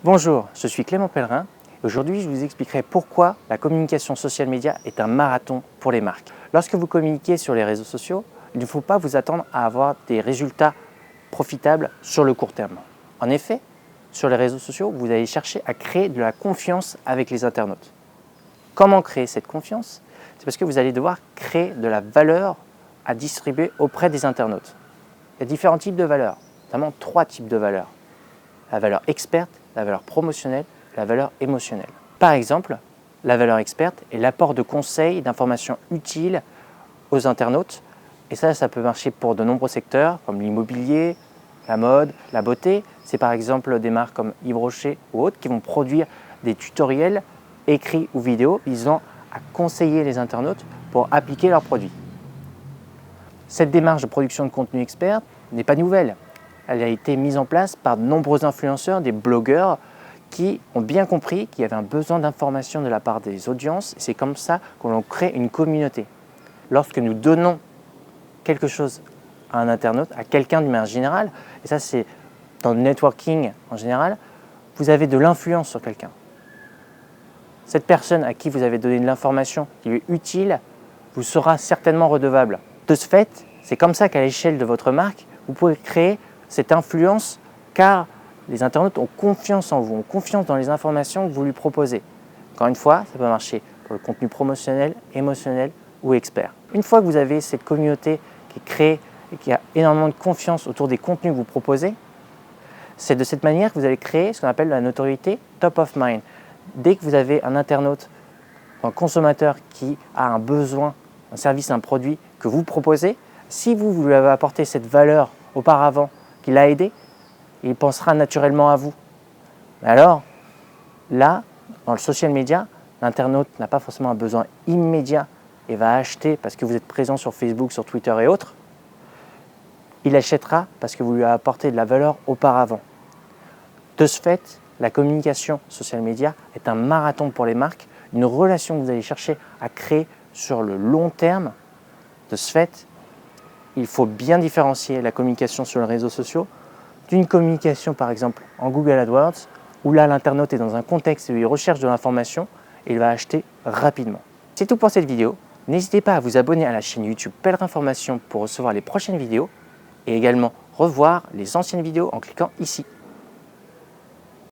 Bonjour, je suis Clément Pellerin et aujourd'hui je vous expliquerai pourquoi la communication social media est un marathon pour les marques. Lorsque vous communiquez sur les réseaux sociaux, il ne faut pas vous attendre à avoir des résultats profitables sur le court terme. En effet, sur les réseaux sociaux, vous allez chercher à créer de la confiance avec les internautes. Comment créer cette confiance? C'est parce que vous allez devoir créer de la valeur à distribuer auprès des internautes. Il y a différents types de valeurs, notamment 3 types de valeurs. La valeur experte, la valeur promotionnelle, la valeur émotionnelle. Par exemple, la valeur experte est l'apport de conseils, d'informations utiles aux internautes. Et ça peut marcher pour de nombreux secteurs comme l'immobilier, la mode, la beauté. C'est par exemple des marques comme Yves Rocher ou autres qui vont produire des tutoriels écrits ou vidéos visant à conseiller les internautes pour appliquer leurs produits. Cette démarche de production de contenu expert n'est pas nouvelle. Elle a été mise en place par de nombreux influenceurs, des blogueurs qui ont bien compris qu'il y avait un besoin d'information de la part des audiences. C'est comme ça qu'on crée une communauté. Lorsque nous donnons quelque chose à un internaute, à quelqu'un d'une manière générale, et ça c'est dans le networking en général, vous avez de l'influence sur quelqu'un. Cette personne à qui vous avez donné de l'information qui lui est utile vous sera certainement redevable. De ce fait, c'est comme ça qu'à l'échelle de votre marque, vous pouvez créer cette influence car les internautes ont confiance en vous, ont confiance dans les informations que vous lui proposez. Encore une fois, ça peut marcher pour le contenu promotionnel, émotionnel ou expert. Une fois que vous avez cette communauté qui est créée et qui a énormément de confiance autour des contenus que vous proposez, c'est de cette manière que vous allez créer ce qu'on appelle la notoriété top of mind. Dès que vous avez un internaute, un consommateur qui a un besoin, un service, un produit que vous proposez, si vous lui avez apporté cette valeur auparavant qui l'a aidé, il pensera naturellement à vous. Mais alors, là, dans le social media, l'internaute n'a pas forcément un besoin immédiat et va acheter parce que vous êtes présent sur Facebook, sur Twitter et autres. Il achètera parce que vous lui avez apporté de la valeur auparavant. De ce fait, la communication social media est un marathon pour les marques, une relation que vous allez chercher à créer sur le long terme. De ce fait, il faut bien différencier la communication sur les réseaux sociaux d'une communication par exemple en Google AdWords où là l'internaute est dans un contexte où il recherche de l'information et il va acheter rapidement. C'est tout pour cette vidéo. N'hésitez pas à vous abonner à la chaîne YouTube Pellerin Formation pour recevoir les prochaines vidéos et également revoir les anciennes vidéos en cliquant ici.